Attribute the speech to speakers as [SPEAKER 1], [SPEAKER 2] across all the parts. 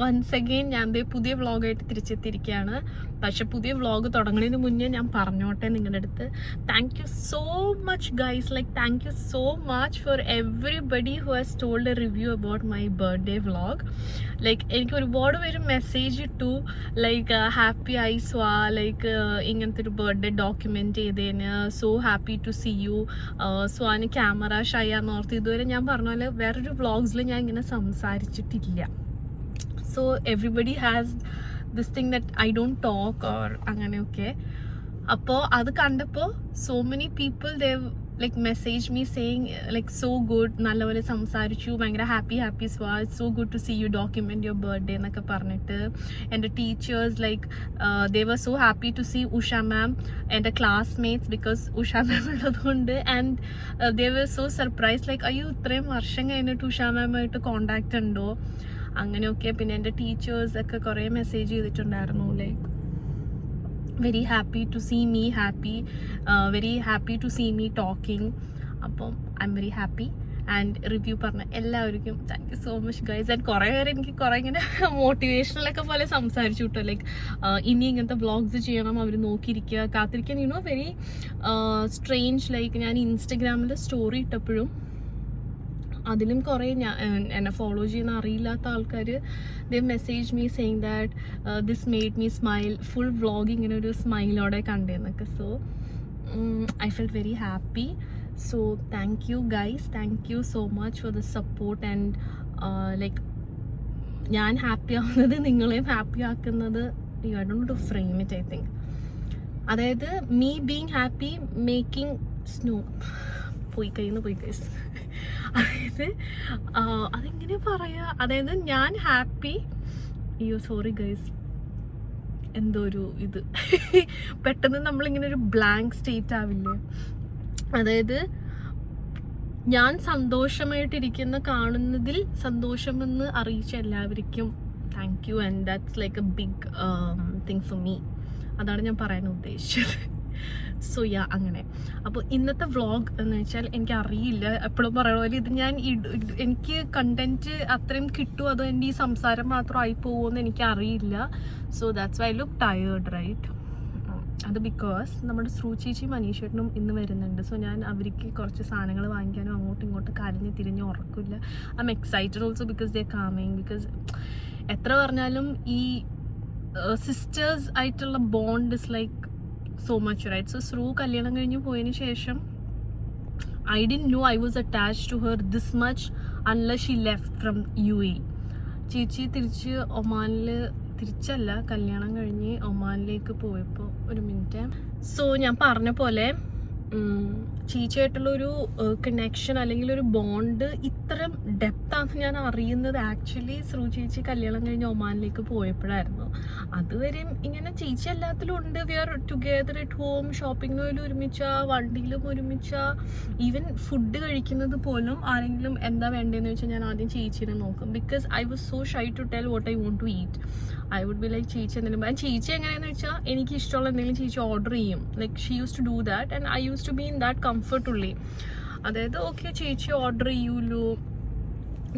[SPEAKER 1] Once again ഞാൻ പുതിയ വ്ളോഗായിട്ട് തിരിച്ചെത്തിയിരിക്കുകയാണ്. പക്ഷെ പുതിയ വ്ളോഗ് തുടങ്ങുന്നതിന് മുന്നേ ഞാൻ പറഞ്ഞോട്ടെ നിങ്ങളുടെ അടുത്ത്, thank you so much guys, like thank you so much four everybody who has told A review about my birthday vlog. Like എനിക്ക് ഒരുപാട് പേര് മെസ്സേജ് ഇട്ടു, ലൈക്ക് ഹാപ്പി ആയി സ്വാ, ലൈക്ക് ഇങ്ങനത്തെ ഒരു ബർത്ത്ഡേ ഡോക്യുമെൻ്റ് ചെയ്തതിന്, so happy to see you, സ്വാന് ക്യാമറ ഷൈ ആണെന്നോർത്ത്. ഇതുവരെ ഞാൻ പറഞ്ഞ പോലെ വേറൊരു വ്ളോഗ്സിൽ ഞാൻ ഇങ്ങനെ സംസാരിച്ചിട്ടില്ല. So everybody has this thing that I don't talk or അങ്ങനെയൊക്കെ. അപ്പോൾ അത് കണ്ടപ്പോൾ so many people they've like messaged me saying like so good, നല്ലപോലെ സംസാരിച്ചു, ഭയങ്കര ഹാപ്പി സ്വാ, it's so good to see you document your birthday എന്നൊക്കെ പറഞ്ഞിട്ട്. എൻ്റെ teachers like they were so happy to see Usha ma'am, എൻ്റെ classmates, because Usha ma'am ഉള്ളതുകൊണ്ട്. And they were so surprised like അയ്യോ ഇത്രയും വർഷം കഴിഞ്ഞിട്ട് Usha ma'am ആയിട്ട് കോണ്ടാക്റ്റ് ഉണ്ടോ അങ്ങനെയൊക്കെ. പിന്നെ എൻ്റെ ടീച്ചേഴ്സ് ഒക്കെ കുറേ മെസ്സേജ് ചെയ്തിട്ടുണ്ടായിരുന്നു, like very happy to see me happy, very happy to see me talking. അപ്പം I'm very happy. And review പറഞ്ഞ എല്ലാവർക്കും thank you so much guys. And കുറേ പേര് എനിക്ക് കുറേ ഇങ്ങനെ മോട്ടിവേഷണലൊക്കെ പോലെ സംസാരിച്ചു കിട്ടോ, ലൈക്ക് ഇനി ഇങ്ങനത്തെ വ്ളോഗ്സ് ചെയ്യണം, അവർ നോക്കിയിരിക്കുക കാത്തിരിക്കാൻ. യുനോ വെരി സ്ട്രേഞ്ച്, ലൈക്ക് ഞാൻ ഇൻസ്റ്റഗ്രാമിൽ സ്റ്റോറി ഇട്ടപ്പോഴും അതിലും കുറേ എന്നെ ഫോളോ ചെയ്യുന്ന അറിയില്ലാത്ത ആൾക്കാർ they message me saying that this made me smile, full vlog ഇങ്ങനെ ഒരു സ്മൈലോടെ കണ്ടേന്നൊക്കെ. So I felt very happy. So thank you guys, thank you so much for the support. And like ഞാൻ ഹാപ്പി ആവുന്നത് നിങ്ങളെയും ഹാപ്പി ആക്കുന്നത്, you I don't to frame it, I think. അതായത് me being happy making സ്നോ പോയി guys. അതായത് അതെങ്ങനെ പറയാ, അതായത് ഞാൻ ഹാപ്പി, അയ്യോ സോറി ഗൈസ്, എന്തോ ഒരു ഇത് പെട്ടെന്ന് നമ്മളിങ്ങനെ ഒരു ബ്ലാങ്ക് സ്റ്റേറ്റ് ആവില്ലേ. അതായത് ഞാൻ സന്തോഷമായിട്ടിരിക്കുന്ന കാണുന്നതിൽ സന്തോഷമെന്ന് അറിയിച്ച എല്ലാവർക്കും thank you. And that's like a big thing for me. അതാണ് ഞാൻ പറയാൻ ഉദ്ദേശിച്ചത്. സോ യാ, അങ്ങനെ. അപ്പോൾ ഇന്നത്തെ വ്ളോഗ് എന്ന് വെച്ചാൽ എനിക്കറിയില്ല, എപ്പോഴും പറയണ പോലെ ഇത് ഞാൻ എനിക്ക് കണ്ടന്റ് അത്രയും കിട്ടുമോ അതോ എൻ്റെ ഈ സംസാരം മാത്രം ആയി പോകുമെന്ന് എനിക്കറിയില്ല. So that's why I look tired right. അത് ബിക്കോസ് നമ്മുടെ ശ്രൂചേച്ചിയും മനീഷേട്ടനും ഇന്ന് വരുന്നുണ്ട്. സോ ഞാൻ അവർക്ക് കുറച്ച് സാധനങ്ങൾ വാങ്ങിക്കാനും അങ്ങോട്ടും ഇങ്ങോട്ടും കരഞ്ഞ് തിരിഞ്ഞ് ഉറക്കില്ല. I'm excited also because they coming. Because എത്ര പറഞ്ഞാലും ഈ സിസ്റ്റേഴ്സ് ആയിട്ടുള്ള bond is like so much, right? So Sru kalyanam കഴിഞ്ഞു പോയതിനു ശേഷം I didn't know I was attached to her this much unless she left from UAE. ചേച്ചി തിരിച്ച് ഒമാനിൽ, തിരിച്ചല്ല കല്യാണം കഴിഞ്ഞ് ഒമാനിലേക്ക് പോയപ്പോൾ, ഒരു മിനിറ്റ്. സോ ഞാൻ പറഞ്ഞ പോലെ ചേച്ചിയായിട്ടുള്ളൊരു കണക്ഷൻ അല്ലെങ്കിൽ ഒരു ബോണ്ട് ഇത്രയും ഡെപ്താണെന്ന് ഞാൻ അറിയുന്നത് ആക്ച്വലി ശ്രൂ ചേച്ചി കല്യാണം കഴിഞ്ഞ് ഒമാനിലേക്ക് പോയപ്പോഴായിരുന്നു. അതുവരെയും ഇങ്ങനെ ചേച്ചി എല്ലാത്തിലും ഉണ്ട്. We are together at home, shopping പോലും ഒരുമിച്ച, വണ്ടിയിലും ഒരുമിച്ച, ഈവൻ ഫുഡ് കഴിക്കുന്നത് പോലും ആരെങ്കിലും എന്താ വേണ്ടതെന്ന് വെച്ചാൽ ഞാൻ ആദ്യം ചേച്ചീനെ നോക്കും. Because I was so shy to tell what I want to eat. I would be like ചേച്ചി എന്തെങ്കിലും. ചേച്ചി എങ്ങനെയാണെന്ന് വെച്ചാൽ എനിക്ക് ഇഷ്ടമുള്ള എന്തെങ്കിലും ചേച്ചി ഓർഡർ ചെയ്യും. Like she use to do that and I use to be in that comfort ഉള്ളി. അതായത് ഓക്കെ ചേച്ചി ഓർഡർ ചെയ്യൂല്ലോ,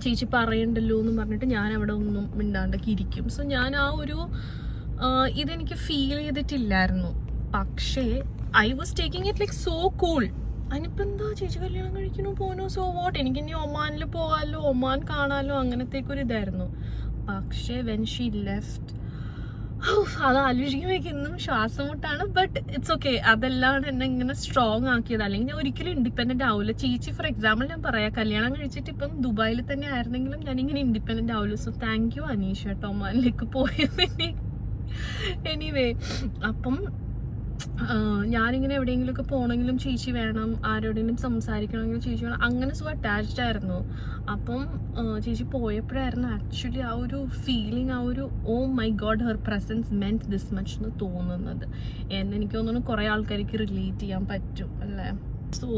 [SPEAKER 1] ചേച്ചി പറയണ്ടല്ലോ എന്ന് പറഞ്ഞിട്ട് ഞാൻ അവിടെ ഒന്നും മിണ്ടാണ്ടൊക്കെ ഇരിക്കും. സോ ഞാൻ ആ ഒരു ഇതെനിക്ക് ഫീൽ ചെയ്തിട്ടില്ലായിരുന്നു. പക്ഷേ I was taking it like so cool. അതിനിപ്പോൾ എന്താ ചേച്ചി കല്യാണം കഴിക്കണോ പോനോ, സോ വാട്ട്, എനിക്കിനി ഒമാനിൽ പോകാമല്ലോ, ഒമാൻ കാണാമല്ലോ, അങ്ങനത്തേക്കൊരു ഇതായിരുന്നു. പക്ഷേ വെൻ ഷീ ലെഫ്റ്റ്, അത് ആലോചിക്കുമ്പോഴേക്കും ഇന്നും ശ്വാസം മുട്ടാണ്. But it's okay. അതെല്ലാം എന്നെ ഇങ്ങനെ സ്ട്രോങ് ആക്കിയത്. അല്ലെങ്കിൽ ഞാൻ ഒരിക്കലും ഇൻഡിപെൻഡൻ്റ് ആവില്ല. ചേച്ചി ഫോർ എക്സാമ്പിൾ ഞാൻ പറയാം, കല്യാണം കഴിച്ചിട്ട് ഇപ്പം ദുബായിൽ തന്നെ ആയിരുന്നെങ്കിലും ഞാനിങ്ങനെ ഇൻഡിപെൻഡൻ്റ് ആവില്ല. സോ താങ്ക് യു അനീഷ കേട്ടോ ഒമാനിലേക്ക് പോയതിന്. എനിവേ, അപ്പം ഞാനിങ്ങനെ എവിടെയെങ്കിലുമൊക്കെ പോകണമെങ്കിലും ചേച്ചി വേണം, ആരോടെങ്കിലും സംസാരിക്കണമെങ്കിലും ചേച്ചി വേണം, അങ്ങനെ സോ അറ്റാച്ച്ഡ് ആയിരുന്നു. അപ്പം ചേച്ചി പോയപ്പോഴായിരുന്നു ആക്ച്വലി ആ ഒരു ഫീലിംഗ്, ആ ഒരു oh my god her presence meant this much എന്ന് തോന്നുന്നത്. എനിക്ക് തോന്നുന്നു കുറേ ആൾക്കാർക്ക് റിലേറ്റ് ചെയ്യാൻ പറ്റും അല്ലേ. സോ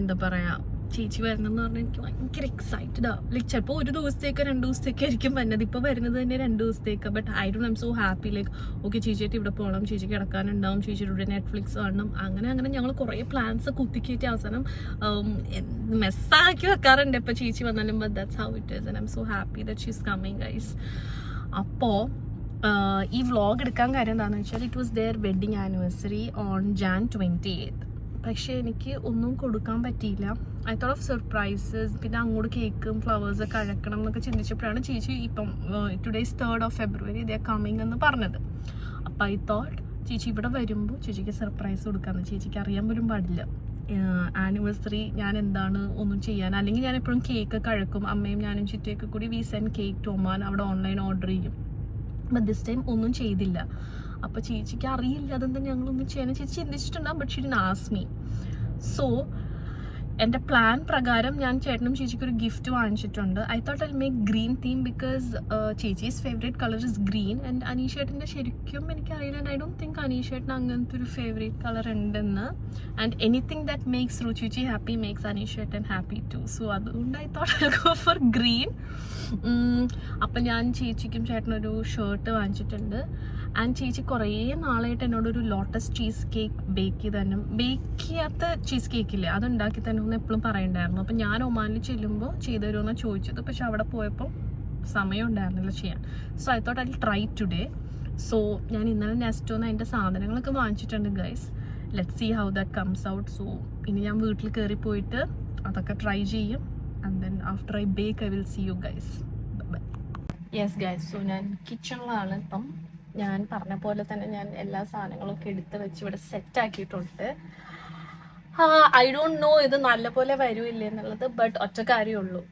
[SPEAKER 1] എന്താ പറയുക, ചേച്ചി വരണം എന്ന് പറഞ്ഞാൽ എനിക്ക് ഭയങ്കര എക്സൈറ്റഡാണ്. ലൈക്ക് ചിലപ്പോൾ ഒരു ദിവസത്തേക്ക് 2 ദിവസത്തേക്ക് ആയിരിക്കും വരുന്നത്. ഇപ്പോൾ വരുന്നത് തന്നെ 2 ദിവസത്തേക്ക്. But I don't I'm so happy. Like okay ചേച്ചിയായിട്ട് ഇവിടെ പോകണം, ചേച്ചി കിടക്കാനുണ്ടാവും, ചേച്ചിയുടെ ഇവിടെ നെറ്റ്ഫ്ലിക്സ് കാണണം, അങ്ങനെ ഞങ്ങൾ കുറേ പ്ലാൻസ് കുത്തിക്കയറ്റി അവസാനം മെസ്സാക്കി വെക്കാറുണ്ട് ഇപ്പോൾ ചേച്ചി വന്നാലും. But that's how it is and I am so happy that she is coming guys. അപ്പോൾ ഈ വ്ളോഗ് എടുക്കാൻ കാര്യം എന്താണെന്ന് വെച്ചാൽ it was their wedding anniversary on Jan 28th. പക്ഷേ എനിക്ക് ഒന്നും കൊടുക്കാൻ പറ്റിയില്ല. ഐ തോട്ട് ഓഫ് സർപ്രൈസസ്, പിന്നെ അങ്ങോട്ട് കേക്കും ഫ്ലവേഴ്സൊക്കെ അഴക്കണം എന്നൊക്കെ ചിന്തിച്ചപ്പോഴാണ് ചേച്ചി ഇപ്പം today's 3rd of February they coming എന്ന് പറഞ്ഞത്. അപ്പം ഐ തോട്ട് ചേച്ചി ഇവിടെ വരുമ്പോൾ ചേച്ചിക്ക് സർപ്രൈസ് കൊടുക്കാമെന്ന്. ചേച്ചിക്ക് അറിയാൻ പോലും പാടില്ല ആനിവേഴ്സറി ഞാൻ എന്താണ് ഒന്നും ചെയ്യാൻ. അല്ലെങ്കിൽ ഞാൻ എപ്പോഴും കേക്കൊക്കെ അഴക്കും, അമ്മയും ഞാനും ചിറ്റയൊക്കെ കൂടി we send cake to Oman, അവിടെ ഓൺലൈൻ ഓർഡർ ചെയ്യും. ബട്ട് ദിസ് ടൈം ഒന്നും ചെയ്തില്ല. അപ്പോൾ ചേച്ചിക്ക് അറിയില്ല അതെന്താ ഞങ്ങളൊന്നും ചെയ്യാൻ. ചേച്ചി ചിന്തിച്ചിട്ടുണ്ടാകും, but she didn't ask me. So എൻ്റെ പ്ലാൻ പ്രകാരം ഞാൻ ചേട്ടനും ചേച്ചിക്ക് ഒരു ഗിഫ്റ്റ് വാങ്ങിച്ചിട്ടുണ്ട്. I thought I make green theme because ചേച്ചീസ് favourite colour is green. And അനീഷേട്ടൻ്റെ ശരിക്കും എനിക്കറിയില്ല, ആൻഡ് ഐ ഡോണ്ട് തിങ്ക് അനീഷേട്ടന് അങ്ങനത്തെ ഒരു ഫേവറേറ്റ് കളർ ഉണ്ടെന്ന്. And anything that makes Ruchi happy makes അനീഷേട്ടൻ ഹാപ്പി ടു. സോ അതുകൊണ്ട് I thought I go for green. അപ്പം ഞാൻ ചേച്ചിക്കും ചേട്ടനൊരു ഷർട്ട് വാങ്ങിച്ചിട്ടുണ്ട്. ആൻഡ് ചേച്ചി കുറേ നാളായിട്ട് എന്നോടൊരു ലോട്ടസ് ചീസ് കേക്ക് ബേക്ക് ചെയ്ത് തന്നെ, ബേക്ക് ചെയ്യാത്ത ചീസ് കേക്കില്ലേ അത് ഉണ്ടാക്കി തന്നെ ഒന്ന് എപ്പോഴും പറയണ്ടായിരുന്നു. അപ്പം ഞാൻ ഒമാനിൽ ചെല്ലുമ്പോൾ ചെയ്തു തരുമെന്നാണ് ചോദിച്ചത്. പക്ഷെ അവിടെ പോയപ്പോൾ സമയം ഉണ്ടായിരുന്നില്ല ചെയ്യാൻ. So I thought I try today. So ഞാൻ ഇന്നലെ നെസ്റ്റോന്ന് അതിൻ്റെ സാധനങ്ങളൊക്കെ വാങ്ങിച്ചിട്ടുണ്ട് guys. Let see how that comes out. So ഇനി ഞാൻ വീട്ടിൽ കയറി പോയിട്ട് അതൊക്കെ ട്രൈ ചെയ്യും. And then after I bake I will see you guys. Yes guys, so ഞാൻ കിച്ചണിലാണ് ഇപ്പം. ഞാൻ പറഞ്ഞ പോലെ തന്നെ ഞാൻ എല്ലാ സാധനങ്ങളൊക്കെ എടുത്ത് വെച്ച് ഇവിടെ സെറ്റ് ആക്കിയിട്ടുണ്ട്. ഐ ഡോണ്ട് നോ ഇത് നല്ലപോലെ വരുമില്ല എന്നുള്ളത്. ബട്ട് ഒറ്റ കാര്യമുള്ളൂ,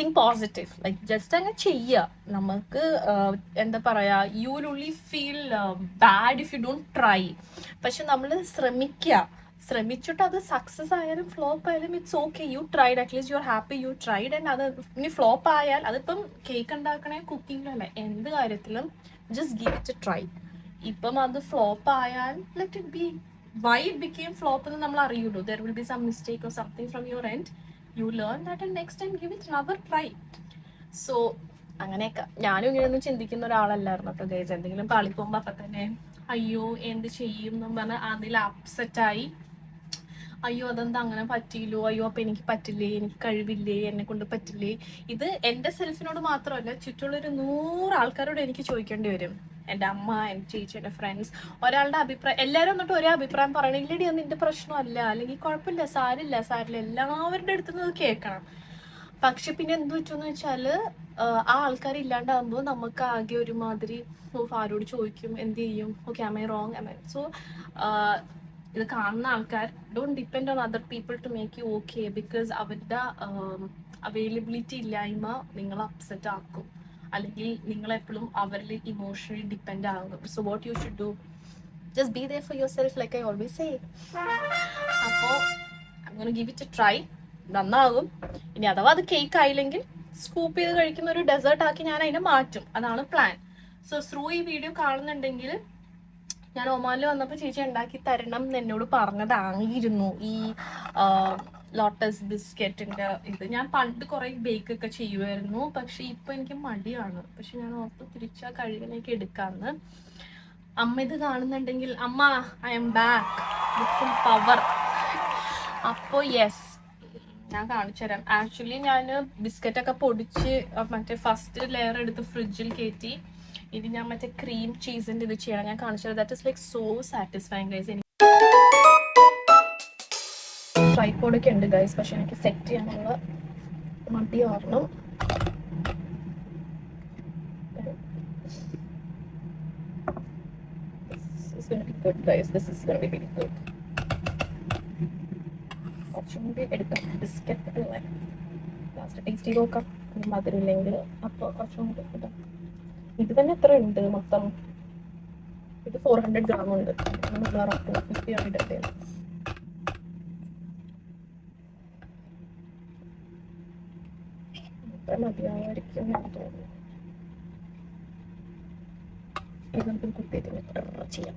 [SPEAKER 1] തിങ്ക് പോസിറ്റീവ്. ലൈക്ക് ജസ്റ്റ് അങ്ങ് ചെയ്യുക. നമുക്ക് എന്താ പറയുക, you will only feel bad if you don't try. പക്ഷെ നമ്മൾ ശ്രമിച്ചിട്ട് അത് സക്സസ് ആയാലും ഫ്ലോപ്പ് ആയാലും it's okay. You tried, at least you are happy you tried. And അത് ഇനി ഫ്ലോപ്പ് ആയാൽ, അതിപ്പം കേക്ക് ഉണ്ടാക്കണേ കുക്കിങ്ങിലല്ല, എന്ത് കാര്യത്തിലും just give it a try. ഇപ്പം അത് ഫ്ലോപ്പ് ആയാൽ let it be. Why it became flop എന്ന് നമ്മൾ അറിയുള്ളൂ. There will be some mistake or something from your end. You learn that and next time give it another try. So അങ്ങനെയൊക്കെ. ഞാനും ഇങ്ങനെയൊന്നും ചിന്തിക്കുന്ന ഒരാളല്ലായിരുന്നു കേട്ടോ ഗൈസ്. എന്തെങ്കിലും പാളിപ്പോകുമ്പോൾ അപ്പം തന്നെ അയ്യോ എന്ത് ചെയ്യും എന്നും പറഞ്ഞാൽ അതിൽ അപ്സെറ്റായി, അയ്യോ അതെന്താ അങ്ങനെ പറ്റിയില്ലോ, അയ്യോ അപ്പം എനിക്ക് പറ്റില്ലേ, എനിക്ക് കഴിവില്ലേ, എന്നെ കൊണ്ട് പറ്റില്ലേ. ഇത് എൻ്റെ സെൽഫിനോട് മാത്രമല്ല, ചുറ്റുള്ളൊരു 100 ആൾക്കാരോട് എനിക്ക് ചോദിക്കേണ്ടി വരും. എൻ്റെ അമ്മ, എൻ്റെ ചേച്ചി, എൻ്റെ ഫ്രണ്ട്സ്. ഒരാളുടെ അഭിപ്രായം, എല്ലാവരും എന്നിട്ട് ഒരേ അഭിപ്രായം പറയണം. ഇല്ലടി അത് നിൻ്റെ പ്രശ്നമല്ല, അല്ലെങ്കിൽ കുഴപ്പമില്ല, സാരില്ല, എല്ലാവരുടെ അടുത്തുനിന്ന് അത് കേൾക്കണം. പക്ഷെ പിന്നെ എന്ത് പറ്റുമെന്ന് വെച്ചാൽ ആ ആൾക്കാർ ഇല്ലാണ്ടാകുമ്പോൾ നമുക്ക് ആകെ ഒരുമാതിരി ആരോട് ചോദിക്കും, എന്ത് ചെയ്യും, okay am I wrong, so ഇത് കാണുന്ന ആൾക്കാർ don't depend on other people to make you okay. Because അവരുടെ അവൈലബിലിറ്റി ഇല്ലായ്മ നിങ്ങൾ അപ്സെറ്റ് ആക്കും, അല്ലെങ്കിൽ നിങ്ങളെപ്പോഴും അവരിൽ ഇമോഷണലി ഡിപ്പെൻഡ് ആകും. So what you should do, just be there for yourself like I always say. അപ്പോൾ അങ്ങനെ ഗിവ് ഇറ്റ് എ ട്രൈ. നന്നാകും. ഇനി അഥവാ അത് കേക്ക് ആയില്ലെങ്കിൽ സ്കൂപ്പ് ചെയ്ത് കഴിക്കുന്ന ഒരു ഡെസേർട്ട് ആക്കി ഞാൻ അതിനെ മാറ്റും. അതാണ് പ്ലാൻ. സോ ത്രൂ ഈ വീഡിയോ കാണുന്നുണ്ടെങ്കിൽ, ഞാൻ ഒമാനിൽ വന്നപ്പോൾ ചേച്ചി ഉണ്ടാക്കി തരണം എന്ന് എന്നോട് പറഞ്ഞതായിരുന്നു ഈ ലോട്ടസ് ബിസ്ക്കറ്റിൻ്റെ ഇത്. ഞാൻ പണ്ട് കുറേ ബേക്കൊക്കെ ചെയ്യുമായിരുന്നു, പക്ഷെ ഇപ്പം എനിക്ക് മടിയാണ്. പക്ഷെ ഞാൻ ഓർത്ത് തിരിച്ചാൽ കഴിവിലേക്ക് എടുക്കാമെന്ന്. അമ്മ ഇത് കാണുന്നുണ്ടെങ്കിൽ, അമ്മ I M back with full power. അപ്പോൾ യെസ്, ഞാൻ കാണിച്ചു തരാം. ആക്ച്വലി ഞാൻ ബിസ്ക്കറ്റൊക്കെ പൊടിച്ച് മറ്റേ ഫസ്റ്റ് ലെയർ എടുത്ത് ഫ്രിഡ്ജിൽ കയറ്റി. ഇനി ഞാൻ മറ്റേ ക്രീം ചീസിൻ്റെ ഇത് ചെയ്യണം. ഞാൻ കാണിച്ചു തരാം. That is like so satisfying guys. എനിക്ക് ട്രൈപോഡൊക്കെ ഉണ്ട് ഗൈസ്, പക്ഷെ എനിക്ക് സെറ്റ് ചെയ്യാനുള്ള മടി കാരണം this is going to be good guys. This is going to be really good. കുറച്ചും കൂടി എടുക്കാം ബിസ്ക്കറ്റ് അല്ലേ. ലാസ്റ്റ് ടേസ്റ്റ് ചെയ്ത് നോക്കാം. മധുരമില്ലെങ്കിൽ അപ്പോൾ കുറച്ചും കൂടി ഇടാം. ഇത് തന്നെ എത്ര ഉണ്ട് മൊത്തം? ഇത് 400 gram ഉണ്ട്. 250 ആണ് ഇടട്ടെ. ഇത്ര മതിയായിരിക്കും ഞാൻ തോന്നുന്നു. ഇത് നമുക്ക് കുത്തിയിട്ട് ചെയ്യാം.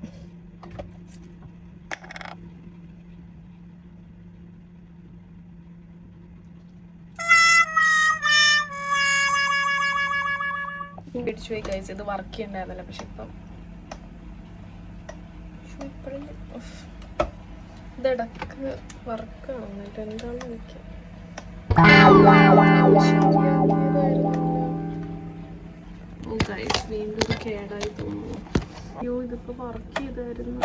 [SPEAKER 1] പിടിച്ചു പോയി ഗൈസ്. ഇത് വർക്ക് ചെയ്യണ്ടായിരുന്നില്ല, പക്ഷെ ഇപ്പം ഇതടക്ക് വർക്കാവുന്നില്ല. എന്താണ് എനിക്ക് വീണ്ടും കേടായി തോന്നുന്നു. അയ്യോ ഇതിപ്പോ വർക്ക് ചെയ്തായിരുന്നു.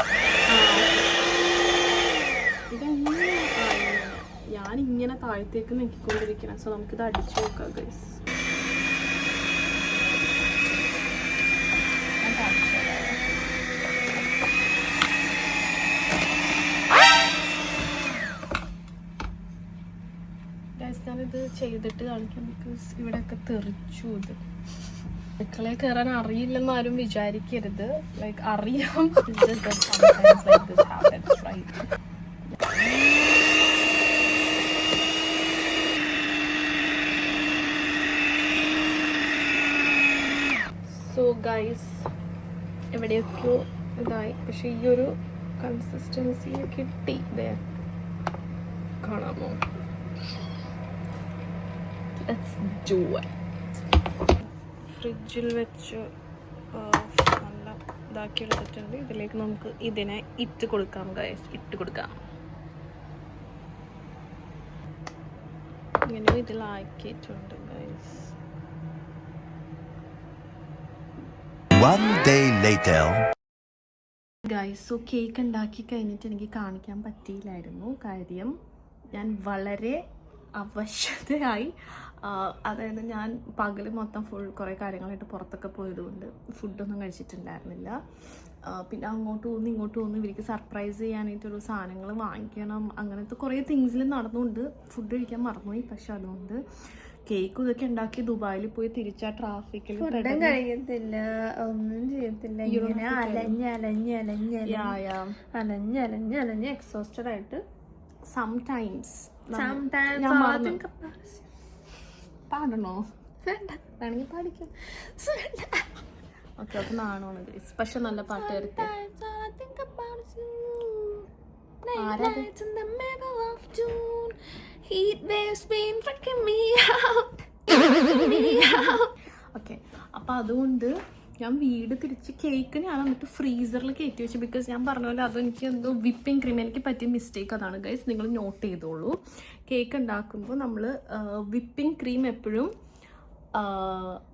[SPEAKER 1] ഞാനിങ്ങനെ താഴത്തേക്ക് നോക്കിക്കൊണ്ടിരിക്കണം. സോ നമുക്കിത് അടിച്ചു നോക്കാം ഗൈസ്. ഞാനിത് ചെയ്തിട്ട് കാണിക്കാം. ബിക്കോസ് ഇവിടെയൊക്കെ തെറിച്ചു. ഇത് അടുക്കളയിൽ കയറാൻ അറിയില്ലെന്ന് ആരും വിചാരിക്കരുത്. ലൈക്ക് അറിയാം. സോ ഗൈസ് എവിടെയൊക്കെയോ ഇതായി, പക്ഷെ ഈ ഒരു കൺസിസ്റ്റൻസി കിട്ടി. ഇതേ കാണാമോ? Let's do it. ഫ്രിഡ്ജിൽ വെച്ച് നല്ല ഇതാക്കി എടുത്തിട്ടുണ്ട്. ഇതിലേക്ക് നമുക്ക് ഇതിനെ ഇട്ട് കൊടുക്കാം ഗൈസ്. ഇട്ട് കൊടുക്കാം. ഇങ്ങനെ ഇതിലാക്കിയിട്ടുണ്ട് guys.
[SPEAKER 2] One day later.
[SPEAKER 1] Guys, so cake ഉണ്ടാക്കി കഴിഞ്ഞിട്ട് എനിക്ക് കാണിക്കാൻ പറ്റിയില്ലായിരുന്നു. കാര്യം ഞാൻ വളരെ അവശതയായി. അതായത് ഞാൻ പകൽ മൊത്തം കുറേ കാര്യങ്ങളായിട്ട് പുറത്തൊക്കെ പോയതുകൊണ്ട് ഫുഡൊന്നും കഴിച്ചിട്ടുണ്ടായിരുന്നില്ല. പിന്നെ അങ്ങോട്ട് പോകുന്നു ഇങ്ങോട്ട് പോകുന്നു. ഇവർക്ക് സർപ്രൈസ് ചെയ്യാനായിട്ടൊരു സാധനങ്ങൾ വാങ്ങിക്കണം, അങ്ങനത്തെ കുറേ തിങ്സിൽ നടന്നുകൊണ്ട് ഫുഡ് കഴിക്കാൻ മറന്നുപോയി. പക്ഷെ അതുകൊണ്ട് കേക്കും ഇതൊക്കെ ഉണ്ടാക്കി ദുബായിൽ പോയി തിരിച്ചാ ട്രാഫിക്കിൽ
[SPEAKER 3] കഴിക്കത്തില്ല, ഒന്നും ചെയ്യത്തില്ല. അലഞ്ഞ് എക്സോസ്റ്റഡ് ആയിട്ട്
[SPEAKER 1] സംടൈംസ് പാടണോ? വേണമെങ്കിൽ പാടിക്കാം. ഓക്കെ ഓക്കെ നാണോണ് ഗൈസ്. പക്ഷെ നല്ല പാട്ട് വരട്ടെ. ഓക്കെ, അപ്പം അതുകൊണ്ട് ഞാൻ വീട് തിരിച്ച് കേക്ക് ഞാൻ എന്നിട്ട് ഫ്രീസറിൽ കയറ്റി വെച്ചു. ബിക്കോസ് ഞാൻ പറഞ്ഞ പോലെ അതെനിക്ക് എന്തോ വിപ്പിംഗ് ക്രീം എനിക്ക് പറ്റിയ മിസ്റ്റേക്ക് അതാണ് ഗൈസ്. നിങ്ങൾ നോട്ട് ചെയ്തോളൂ. കേക്ക് ഉണ്ടാക്കുമ്പോൾ നമ്മൾ വിപ്പിംഗ് ക്രീം എപ്പോഴും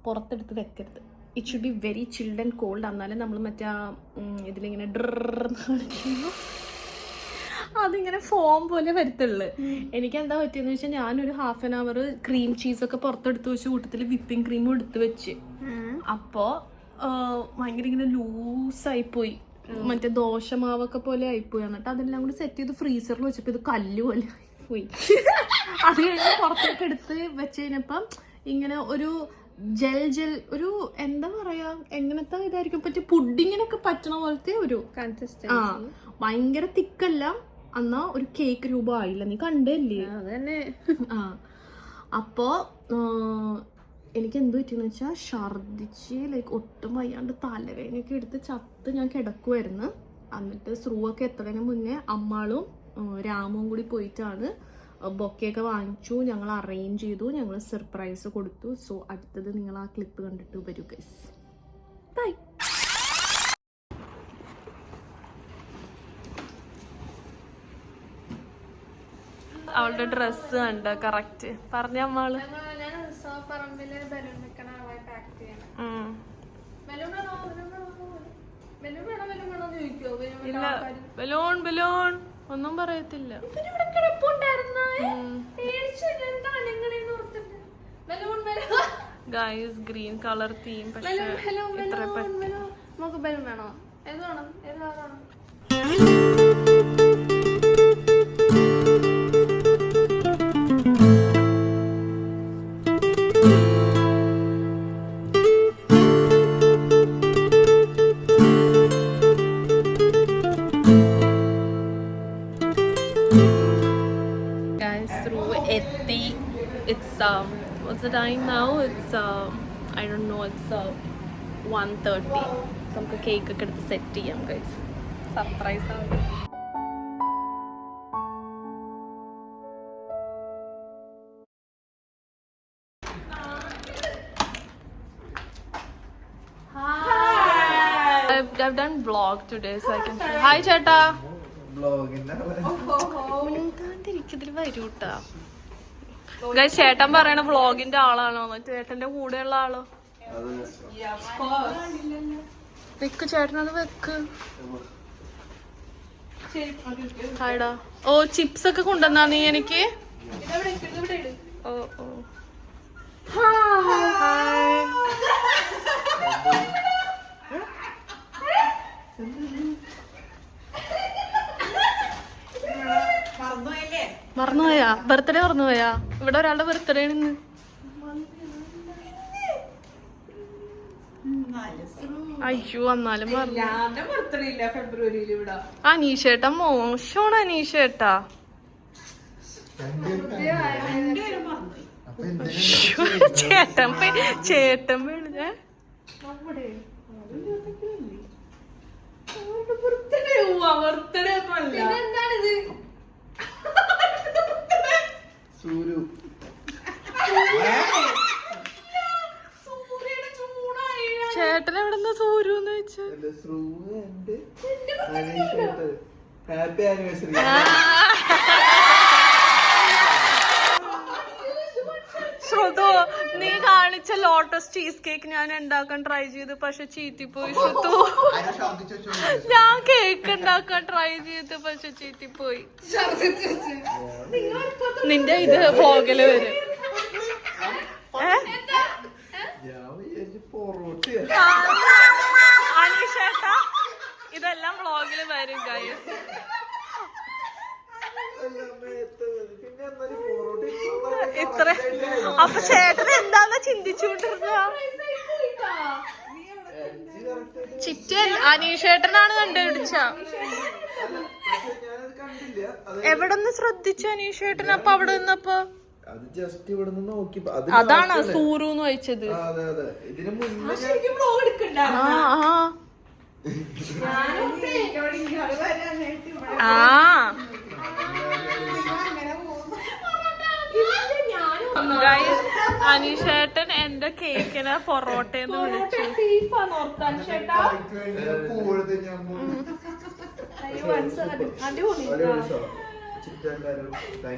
[SPEAKER 1] പുറത്തെടുത്ത് വെക്കരുത്. It should be very chilled and called. എന്നാലും നമ്മൾ മറ്റേ ഇതിലിങ്ങനെ ഡ്രന്ന് കാണിക്കുമ്പോൾ അതിങ്ങനെ ഫോം പോലെ വരത്തുള്ളു. എനിക്ക് എന്താ പറ്റിയെന്ന് വെച്ചാൽ ഞാനൊരു ഹാഫ് ആൻ അവർ ക്രീം ചീസൊക്കെ പുറത്തെടുത്ത് വെച്ച് കൂട്ടത്തിൽ വിപ്പിംഗ് ക്രീമും എടുത്ത് വെച്ച്. അപ്പോൾ ഭയങ്കര ഇങ്ങനെ ലൂസായിപ്പോയി, മറ്റേ ദോശമാവൊക്കെ പോലെ ആയിപ്പോയി. എന്നിട്ട് അതെല്ലാം കൂടി സെറ്റ് ചെയ്ത് ഫ്രീസറിൽ വെച്ചപ്പോൾ ഇത് കല്ല് പോലെ ആയിപ്പോയി. അത് കഴിഞ്ഞ് പുറത്തേക്ക് എടുത്ത് വെച്ച് കഴിഞ്ഞപ്പം ഇങ്ങനെ ഒരു ജെൽ ഒരു എന്താ പറയാ, എങ്ങനത്തെ ഇതായിരിക്കും പറ്റിയ പുഡിങ്ങിനൊക്കെ പറ്റണ പോലത്തെ ഒരു കൺസിസ്റ്റൻസി. ഭയങ്കര തിക്കല്ല, എന്നാ ഒരു കേക്ക് രൂപം ആയില്ല. നീ കണ്ടല്ലേ?
[SPEAKER 3] അതന്നെ.
[SPEAKER 1] അപ്പോൾ എനിക്ക് എന്ത് പറ്റിയെന്ന് വെച്ചാൽ ഛർദിച്ച് ലൈക്ക് ഒട്ടും വയ്യാണ്ട് തലവേദനയൊക്കെ എടുത്ത് ചത്ത് ഞാൻ കിടക്കുമായിരുന്നു. എന്നിട്ട് സ്രൂവൊക്കെ എത്തുന്നതിന് മുന്നേ അമ്മാളും രാമും കൂടി പോയിട്ടാണ് ബൊക്കെയൊക്കെ വാങ്ങിച്ചു. ഞങ്ങൾ അറേഞ്ച് ചെയ്തു, ഞങ്ങൾ സർപ്രൈസ് കൊടുത്തു. സോ അടുത്തത് നിങ്ങൾ ആ ക്ലിപ്പ് കണ്ടിട്ട് വരൂ ഗൈസ്. ബൈ. അവളുടെ ഡ്രസ്സ് കണ്ട കറക്റ്റ് പറഞ്ഞ അമ്മാള്. ഇല്ല, ബലൂൺ ബലൂൺ ഒന്നും പറയത്തില്ല. Guys green colour theme. പക്ഷെ ഇത്ര
[SPEAKER 3] നമുക്ക് ബലൂൺ വേണോ? ഏത് വേണം? ഏത് കളറാണ്?
[SPEAKER 1] It's what's the time now? It's I don't know. It's 1:30. So നമുക്ക് കേക്ക് ഒക്കെ എടുത്ത് സെറ്റ് ചെയ്യാം ഗൈസ്. സർപ്രൈസ് ആണ്. vlog today, so I can say hi, ചേട്ടാ. വരൂട്ടാ ഗൈസ്. ചേട്ടൻ പറയണ വ്ളോഗിന്റെ ആളാണോ? ചേട്ടന്റെ കൂടെയുള്ള ആളോ? വെക്ക് ചേട്ടനത് വെക്ക്. ഹായ്ടാ. ഓ ചിപ്സ് ഒക്കെ കൊണ്ടുവന്നാ നീ എനിക്ക്? ഓ ഓ മറന്നുപോയാ? ബർത്ത്ഡേ മറന്നുപോയാ? ഇവിടെ ഒരാളുടെ ബർത്ത്ഡേ ആണ്. അയ്യോ എന്നാലും അനീഷേട്ടാ മോശമാണ്. അനീഷേട്ടാ ചേട്ടൻ വീണേ. ചേട്ടൻ എവിടെന്നാ സൂര്യൂന്ന് വെച്ച്?
[SPEAKER 4] Happy anniversary.
[SPEAKER 1] ശ്രുതു, നീ കാണിച്ച ലോട്ടസ് ചീസ് കേക്ക് ഞാൻ ഉണ്ടാക്കാൻ ട്രൈ ചെയ്തു, പക്ഷെ ചീറ്റിപ്പോയി. ശ്രുതു, ഞാൻ കേക്ക് ഉണ്ടാക്കാൻ ട്രൈ ചെയ്തു, പക്ഷെ ചീറ്റിപ്പോയി. നിന്റെ ഇത് വ്ളോഗില് വരും. അനീഷേട്ടാ ഇതെല്ലാം വ്ളോഗില് വരും ഗൈസ്. ഇത്ര അപ്പൊ ചേട്ടൻ എന്താന്ന് ചിന്തിച്ചുകൊണ്ടിരുന്ന? ചിറ്റൻ അനീഷേട്ടനാണ് കണ്ടുപിടിച്ച. എവിടെന്ന് ശ്രദ്ധിച്ചു അനീഷേട്ടൻ? അപ്പൊ അവിടെ നിന്നപ്പോ അതാണ് സൂറൂന്ന് വായിച്ചത്. അനീഷേട്ടൻ എന്റെ കേക്കിനെ പൊറോട്ടയെന്ന് വിളിച്ചു.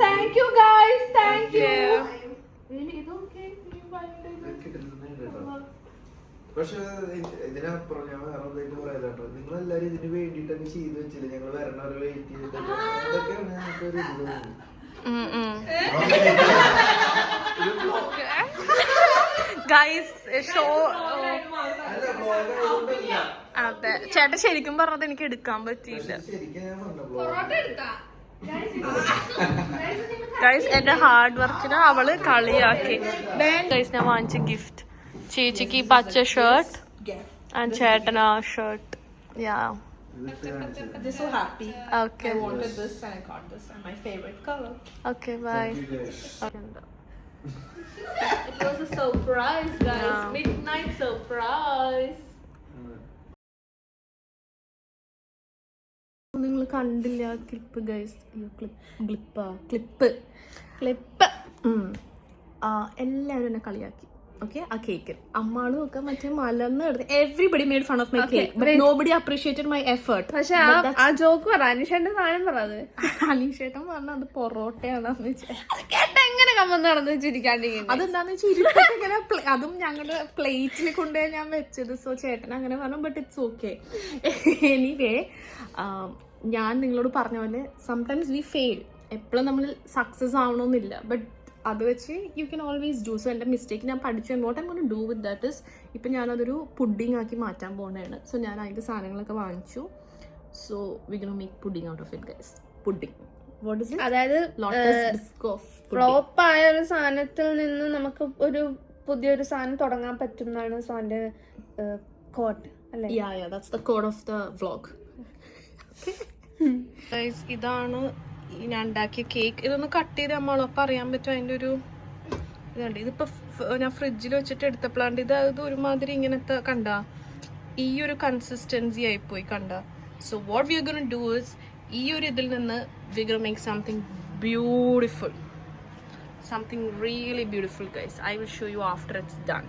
[SPEAKER 3] Thank you guys, thank you.
[SPEAKER 4] പക്ഷെ ഇതിനപ്പുറം ഞാൻ വേറെ എന്തെങ്കിലും പറയാട്ടോ. നിങ്ങളെല്ലാരും ഇതിന് വേണ്ടിട്ടൊക്കെ ചെയ്ത് വെച്ചില്ല. ഞങ്ങൾ വരണവരെ വെയിറ്റ് ചെയ്തിട്ട് അതൊക്കെയാണ് ഞങ്ങൾക്കൊരു ഇത് തോന്നുന്നത്.
[SPEAKER 1] അതെ ചേട്ടൻ ശരിക്കും പറഞ്ഞത് എനിക്ക് എടുക്കാൻ പറ്റിയില്ല. ഗൈസ് എന്റെ ഹാർഡ് വർക്കിന് അവള് കളിയാക്കി. ഗൈസ് ഞാൻ വാങ്ങിച്ച ഗിഫ്റ്റ് ചേച്ചിക്ക് ഈ പച്ച ഷർട്ട് ആൻഡ് ചേട്ടനാ shirt. Yeah
[SPEAKER 3] They're so happy.
[SPEAKER 1] Okay.
[SPEAKER 3] I wanted this and I got this and my favorite color.
[SPEAKER 1] Okay, bye.
[SPEAKER 3] It was a surprise, guys.
[SPEAKER 1] Yeah.
[SPEAKER 3] Midnight surprise.
[SPEAKER 1] നിങ്ങൾ കണ്ടില്ല clip guys? Clip എല്ലാവരും എന്നെ കളിയാക്കി. Okay, ആ cake അമ്മാളും ഒക്കെ മറ്റേ മലന്ന് എടുത്ത് everybody made fun of my cake but nobody appreciated my effort.
[SPEAKER 3] പക്ഷെ ആ ജോക്ക് പറ, അനീഷേട്ടൻ സാധനം പറഞ്ഞത്.
[SPEAKER 1] അനീഷേട്ടൻ പറഞ്ഞ അത് പൊറോട്ടയാണെന്ന് വെച്ചാൽ
[SPEAKER 3] കേട്ട എങ്ങനെ കമ്മന്ന് നടന്ന് ചിരിക്കാണ്ടിരിക്കും.
[SPEAKER 1] അതെന്താന്ന് വെച്ചാൽ ഇങ്ങനെ അതും ഞങ്ങളുടെ പ്ലേറ്റിൽ കൊണ്ടുപോയി ഞാൻ വെച്ചത്. സോ ചേട്ടൻ അങ്ങനെ പറഞ്ഞു. But it's okay. എനിവേ ഞാൻ നിങ്ങളോട് പറഞ്ഞ പോലെ സംടൈംസ് വി ഫെയിൽ. എപ്പോഴും നമ്മൾ സക്സസ് ആവണമെന്നില്ല. ബട്ട് അത് വെച്ച് you can always do. So എൻ്റെ മിസ്റ്റേക്ക് ഞാൻ പഠിച്ചു. What I'm gonna do with that is ഇപ്പം ഞാനതൊരു പുഡിംഗ് ആക്കി മാറ്റാൻ പോകുന്നതാണ്. സോ ഞാൻ അതിൻ്റെ സാധനങ്ങളൊക്കെ വാങ്ങിച്ചു. So we gonna make pudding out of it guys. Pudding what is it?
[SPEAKER 3] അതായത് ഫ്ലോപ്പ് ആയ ഒരു സാധനത്തിൽ നിന്ന് നമുക്ക് ഒരു പുതിയൊരു സാധനം തുടങ്ങാൻ പറ്റും എന്നാണ് സോന്റെ കോട്ട് അല്ലേ?
[SPEAKER 1] Yeah, that's the code of the vlog. Guys, ഇതാണ് ഞാൻ ഉണ്ടാക്കിയ കേക്ക്. ഇതൊന്ന് കട്ട് ചെയ്ത് നമ്മളൊപ്പം അറിയാൻ പറ്റും അതിൻ്റെ ഒരു ഇതുണ്ട്. ഇതിപ്പോൾ ഞാൻ ഫ്രിഡ്ജിൽ വെച്ചിട്ട് എടുത്തപ്പോഴാണ്ട് ഇത് ഒരുമാതിരി ഇങ്ങനത്തെ കണ്ട ഈ ഒരു കൺസിസ്റ്റൻസി ആയിപ്പോയി കണ്ട. So what we are gonna do is ഈ ഒരു ഇതിൽ നിന്ന് V gonna make something beautiful, something really beautiful guys. I will show you after it's done.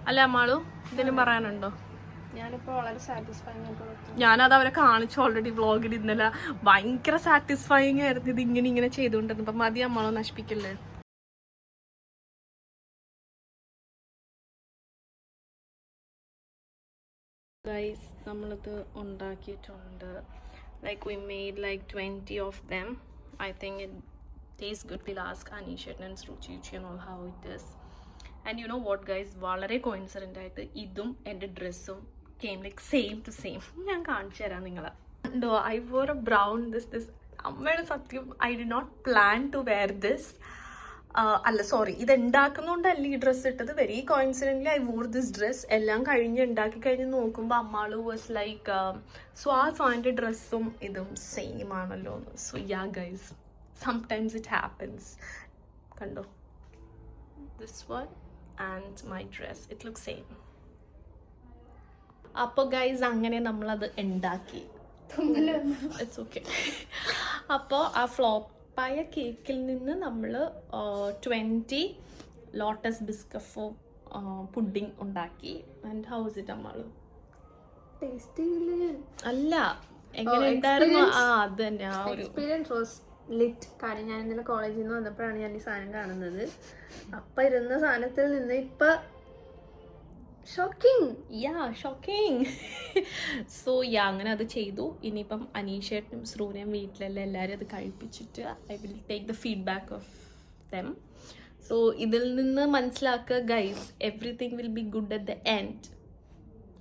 [SPEAKER 1] അല്ല അമ്മാളു എന്തെങ്കിലും പറയാനുണ്ടോ?
[SPEAKER 3] ഞാനിപ്പോ വളരെ സാറ്റിസ്ഫൈങ് ആയിട്ട്
[SPEAKER 1] ഞാനത് അവരെ കാണിച്ചു ഓൾറെഡി വ്ളോഗിൽ ഇന്നലെ. ഭയങ്കര സാറ്റിസ്ഫൈങ് ആയിരുന്നു ഇത് ഇങ്ങനെ ചെയ്തുകൊണ്ടിരുന്നു. അപ്പൊ മതി അമ്മളോ നശിപ്പിക്കല്ലേ. ഗൈസ് നമ്മളിത് ഉണ്ടാക്കിയിട്ടുണ്ട്. Like we made like 20 of them. I think it tastes good. We'll ask Anisha and Sruchi and all how it is. And you know what guys, വളരെ കോയിൻസിഡൻ്റ് ആയിട്ട് ഇതും എൻ്റെ ഡ്രസ്സും came like same to same. ഞാൻ കാണിച്ചു തരാം നിങ്ങളെ. I wore a brown this അമ്മയുടെ സത്യം I did not plan to wear this. അല്ല സോറി, ഇത് ഉണ്ടാക്കുന്നതുകൊണ്ടല്ല ഈ ഡ്രസ്സ് ഇട്ടത്. Very coincidentally I wore this dress. എല്ലാം ഉണ്ടാക്കി കഴിഞ്ഞ് നോക്കുമ്പോൾ അമ്മാള് വാസ് ലൈക്ക് സോ ആ സാറിൻ്റെ ഡ്രസ്സും ഇതും സെയിം ആണല്ലോ എന്ന്. So yeah guys, sometimes it happens. കണ്ടോ, this one and my dress, it look same. അപ്പോൾ ഗൈസ് അങ്ങനെ നമ്മളത് ഉണ്ടാക്കി. It's okay. അപ്പോൾ ആ ഫ്ലോപ്പായ കേക്കിൽ നിന്ന് നമ്മൾ 20 ലോട്ടസ് ബിസ്കഫോ പുഡിംഗ് ഉണ്ടാക്കി. ആൻഡ് ഹൗ ഇസ് ഇറ്റ് അമ്മാളു?
[SPEAKER 3] ടേസ്റ്റ്
[SPEAKER 1] അല്ല, എങ്ങനെ ഉണ്ടായിരുന്നു? അത് തന്നെ ആ ഒരു
[SPEAKER 3] എക്സ്പീരിയൻസ് വാസ് ലിറ്റ്. കാര്യം ഞാൻ ഇന്നലെ കോളേജിൽ നിന്ന് വന്നപ്പോഴാണ് ഞാൻ ഈ സാധനം കാണുന്നത്. അപ്പൊ ഇരുന്ന സാധനത്തിൽ നിന്ന് ഇപ്പൊ ഷോക്കിംഗ്.
[SPEAKER 1] സോ അങ്ങനെ അത് ചെയ്തു. ഇനിയിപ്പം അനീഷേട്ടനും സ്രൂനെയും വീട്ടിലെല്ലാം എല്ലാവരും അത് കഴിപ്പിച്ചിട്ട് I will take the feedback of them. So ഇതിൽ നിന്ന് മനസ്സിലാക്കുക guys, everything will be good at the end.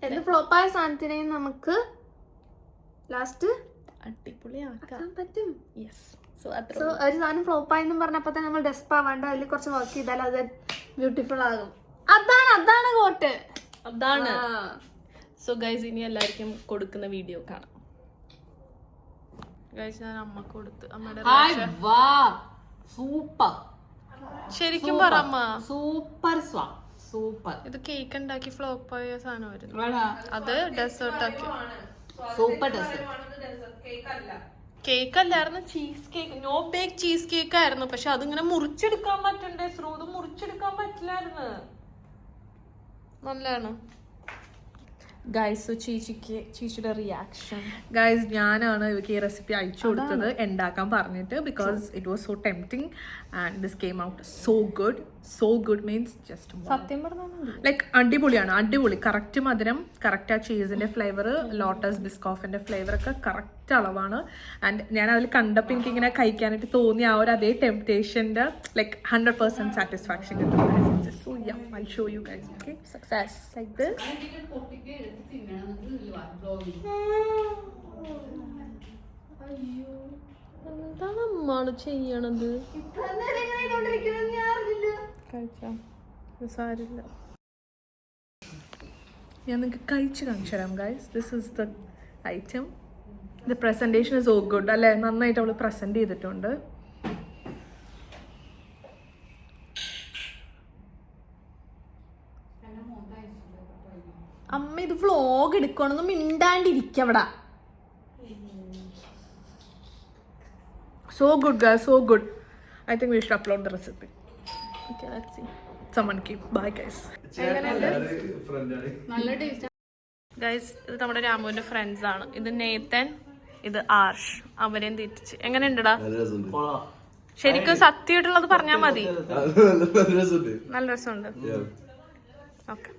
[SPEAKER 3] എന്ത് ഫ്ലോപ്പായ സാധനത്തിനെയും നമുക്ക് ലാസ്റ്റ്
[SPEAKER 1] അടിപൊളിയാക്കാൻ
[SPEAKER 3] പറ്റും.
[SPEAKER 1] യെസ്. സോ
[SPEAKER 3] ഒരു സാധനം ഫ്ലോപ്പായെന്നും പറഞ്ഞപ്പോ തന്നെ നമ്മൾ ഡെസ്പ് ആവാണ്ട് അതിൽ കുറച്ച് വർക്ക് ചെയ്താൽ അത് ബ്യൂട്ടിഫുൾ ആകും. അതാണ് കോട്ട്,
[SPEAKER 1] അതാണ്. സോ ഗൈസ് ഇനി എല്ലാവർക്കും കൊടുക്കുന്ന വീഡിയോ കാണാം. ഗൈസ് ഞാൻ അമ്മക്ക് കൊടുത്ത് അമ്മയുടെ
[SPEAKER 5] സൂപ്പർ,
[SPEAKER 1] ശരിക്കും പറ അമ്മ.
[SPEAKER 5] Super super.
[SPEAKER 1] ഇത് കേക്ക് ഉണ്ടാക്കി ഫ്ലോപ്പ് ആയ സാധനമായിരുന്നു. അത് ഡെസേർട്ട് ആക്കി.
[SPEAKER 5] സൂപ്പർ ഡെസേർട്ട്
[SPEAKER 1] കേക്ക് അല്ലായിരുന്നു, cheesecake. No bake cheesecake ആയിരുന്നു. പക്ഷെ അതിങ്ങനെ മുറിച്ചെടുക്കാൻ പറ്റണ്ടേ സ്രൂത്? മുറിച്ചെടുക്കാൻ പറ്റില്ലായിരുന്നു. നല്ലതാണ് ഗൈസ്. ചേച്ചിയുടെ റിയാക്ഷൻ.
[SPEAKER 6] ഗൈസ് ഞാനാണ് ഇവർക്ക് ഈ റെസിപ്പി അയച്ചു കൊടുത്തത് ഉണ്ടാക്കാൻ പറഞ്ഞിട്ട്, because it was so tempting and this came out so good means just
[SPEAKER 1] സത്യം പറഞ്ഞാൽ
[SPEAKER 6] ലൈക്ക് അടിപൊളിയാണ്. അടിപൊളി, കറക്റ്റ് മധുരം, കറക്റ്റ് ആ ചീസിന്റെ ഫ്ലേവർ, ലോട്ടസ് ബിസ്കോഫിന്റെ ഫ്ലവർ ഒക്കെ കറക്റ്റ് അളവാണ്. ആൻഡ് ഞാൻ അതിൽ കണ്ടപ്പോൾ എനിക്കിങ്ങനെ കഴിക്കാനായിട്ട് തോന്നിയ ആ ഒരു അതേ ടെംപ്റ്റേഷൻ്റെ ലൈക്ക് 100% സാറ്റിസ്ഫാക്ഷൻ കിട്ടും. So yeah, I'll show you guys. Okay, success like this.
[SPEAKER 1] എന്താണ് അമ്മാള് ചെയ്യണത്? സാരില്ല,
[SPEAKER 6] ഞാൻ നിങ്ങൾക്ക് കഴിച്ച് കാണിച്ചു തരാം guys. This is the item. The presentation is so good അല്ലേ? നന്നായിട്ട് അവൾ പ്രസൻറ്റ് ചെയ്തിട്ടുണ്ട്.
[SPEAKER 1] അമ്മ ഇത് വ്ളോഗ് എടുക്കണമെന്ന് മിണ്ടാണ്ടിരിക്കവിടെ.
[SPEAKER 6] So good guys, so good. I think we should upload the recipe.
[SPEAKER 1] Okay, let's see.
[SPEAKER 6] Someone keep. Bye guys.
[SPEAKER 1] Guys ഇത് നമ്മുടെ രാമുവിന്റെ friends ആണ്. ഇത് നേത്തൻ, ഇത് ആർഷ്. അവരെയും തെറ്റിച്ച്. എങ്ങനെ ഉണ്ടടാ? ശരിക്കും സത്യമായിട്ടുള്ളത് പറഞ്ഞാൽ മതി. നല്ല രസമുണ്ട്. ഓക്കെ.